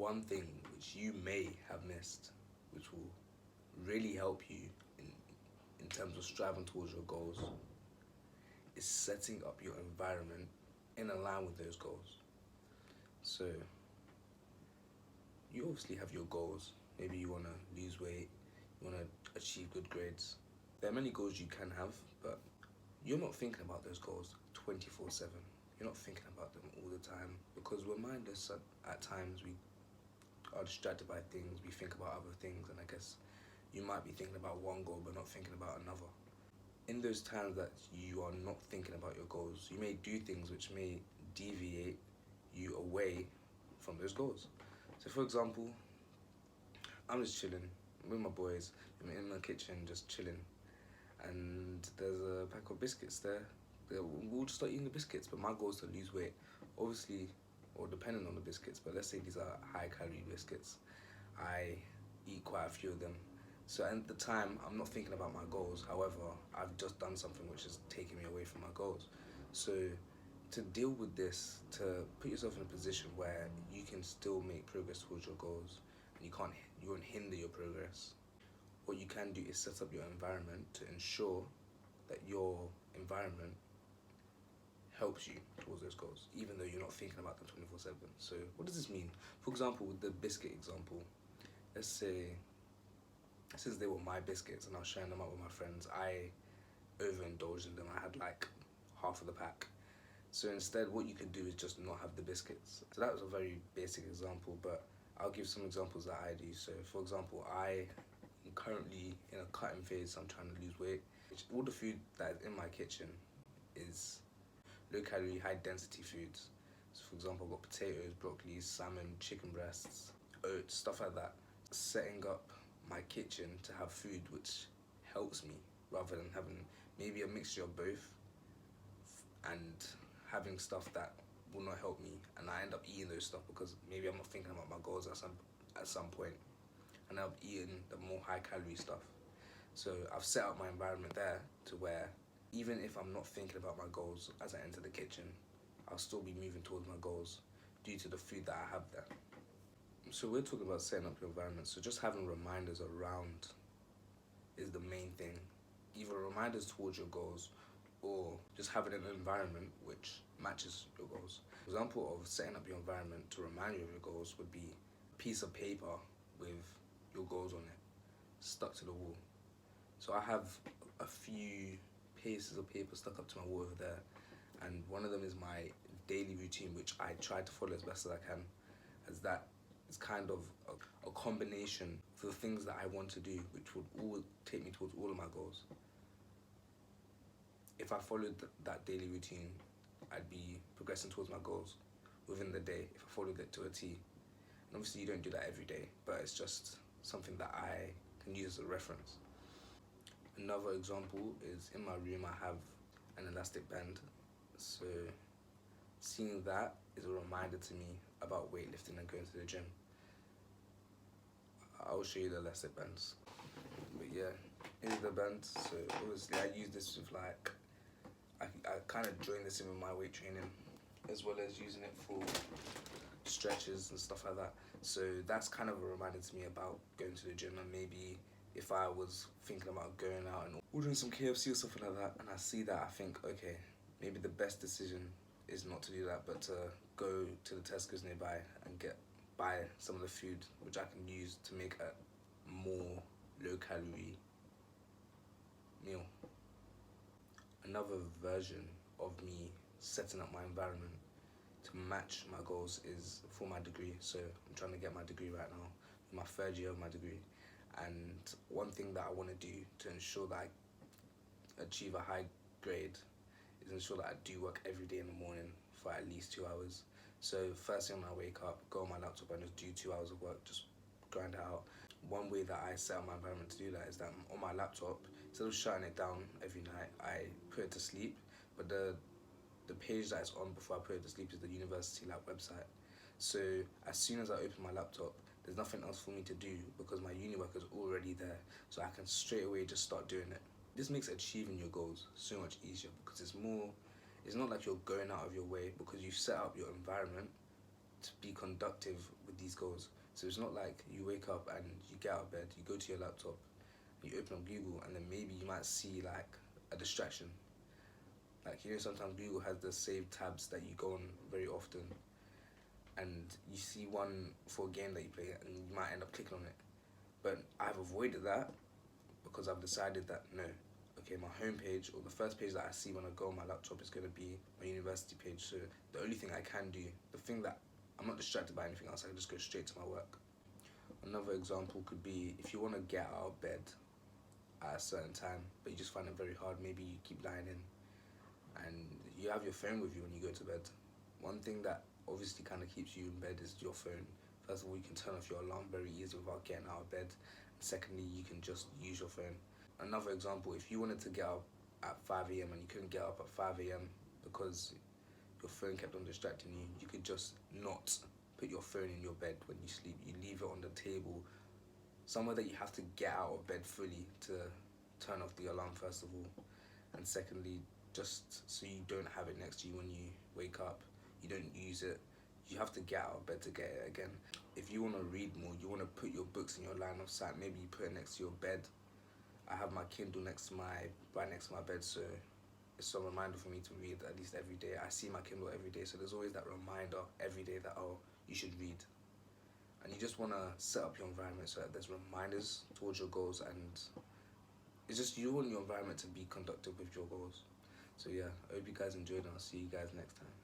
one thing which you may have missed, which will really help you in terms of striving towards your goals, is setting up your environment in line with those goals. So you obviously have your goals. Maybe you want to lose weight, you want to achieve good grades. There are many goals you can have, but you're not thinking about those goals 24/7. You're not thinking about them all the time because we're mindless at times. We are distracted by things, we think about other things, and I guess you might be thinking about one goal but not thinking about another. In those times that you are not thinking about your goals, you may do things which may deviate you away from those goals. So for example, I'm just chilling with my boys, I'm in my kitchen just chilling, and there's a pack of biscuits there. We'll just start eating the biscuits, but my goal is to lose weight. Obviously, or depending on the biscuits, but let's say these are high calorie biscuits. I eat quite a few of them. So at the time, I'm not thinking about my goals. However, I've just done something which is taking me away from my goals. So to deal with this, to put yourself in a position where you can still make progress towards your goals and you won't hinder your progress, what you can do is set up your environment to ensure that your environment helps you towards those goals, even though you're not thinking about them 24/7. So what does this mean? For example, with the biscuit example, let's say, since they were my biscuits and I was sharing them out with my friends, I overindulged in them. I had like half of the pack. So instead, what you could do is just not have the biscuits. So that was a very basic example, but I'll give some examples that I do. So for example, I am currently in a cutting phase. I'm trying to lose weight. All the food that is in my kitchen is low calorie, high density foods. So for example, I've got potatoes, broccoli, salmon, chicken breasts, oats, stuff like that. Setting up my kitchen to have food which helps me rather than having maybe a mixture of both and having stuff that will not help me, and I end up eating those stuff because maybe I'm not thinking about my goals at some point, and I've eaten the more high calorie stuff. So I've set up my environment there to where even if I'm not thinking about my goals as I enter the kitchen, I'll still be moving towards my goals due to the food that I have there. So we're talking about setting up your environment, so just having reminders around is the main thing. Either reminders towards your goals or just having an environment which matches your goals. An example of setting up your environment to remind you of your goals would be a piece of paper with your goals on it, stuck to the wall. So I have a few pieces of paper stuck up to my wall over there, and one of them is my daily routine, which I try to follow as best as I can, as that is kind of a combination for the things that I want to do, which would all take me towards all of my goals. If I followed that daily routine, I'd be progressing towards my goals within the day if I followed it to a T. And obviously you don't do that every day, but it's just something that I can use as a reference. Another example is in my room I have an elastic band. So seeing that is a reminder to me about weightlifting and going to the gym. I'll show you the elastic bands. But yeah, here's the band. So obviously I use this with like, I kind of join this in with my weight training, as well as using it for stretches and stuff like that. So that's kind of a reminder to me about going to the gym, and maybe if I was thinking about going out and ordering some KFC or something like that, and I see that, I think, okay, maybe the best decision is not to do that, but to go to the Tesco's nearby and buy some of the food which I can use to make a more low calorie meal. Another version of me setting up my environment to match my goals is for my degree. So I'm trying to get my degree right now, my third year of my degree. And one thing that I want to do to ensure that I achieve a high grade is ensure that I do work every day in the morning for at least 2 hours. So first thing when I wake up, go on my laptop and just do 2 hours of work, just grind it out. One way that I set up my environment to do that is that on my laptop, instead of shutting it down every night, I put it to sleep. But the page that it's on before I put it to sleep is the University Lab website. So as soon as I open my laptop, there's nothing else for me to do because my uni work is already there. So I can straight away just start doing it. This makes achieving your goals so much easier because it's not like you're going out of your way, because you've set up your environment to be conductive with these goals. So it's not like you wake up and you get out of bed, you go to your laptop, you open up Google, and then maybe you might see like a distraction. Like, you know, sometimes Google has the saved tabs that you go on very often, and you see one for a game that you play, and you might end up clicking on it. But I've avoided that because I've decided that no, okay, my homepage or the first page that I see when I go on my laptop is going to be my university page. So the only thing I can do, the thing that I'm not distracted by anything else, I can just go straight to my work. Another example could be if you want to get out of bed at a certain time, but you just find it very hard. Maybe you keep lying in and you have your phone with you when you go to bed. One thing that obviously kind of keeps you in bed is your phone. First of all, you can turn off your alarm very easily without getting out of bed. Secondly, you can just use your phone. Another example, if you wanted to get up at 5 a.m. and you couldn't get up at 5 a.m. because your phone kept on distracting you, you could just not put your phone in your bed when you sleep. You leave it on the table, somewhere that you have to get out of bed fully to turn off the alarm, first of all. And secondly, just so you don't have it next to you when you wake up, you don't use it. You have to get out of bed to get it again. If you want to read more, you want to put your books in your line of sight, maybe you put it next to your bed. I have my Kindle right next to my bed, so it's a reminder for me to read at least every day. I see my Kindle every day, so there's always that reminder every day that, oh, you should read. And you just want to set up your environment so that there's reminders towards your goals, and it's just you want your environment to be conductive with your goals. So yeah, I hope you guys enjoyed, and I'll see you guys next time.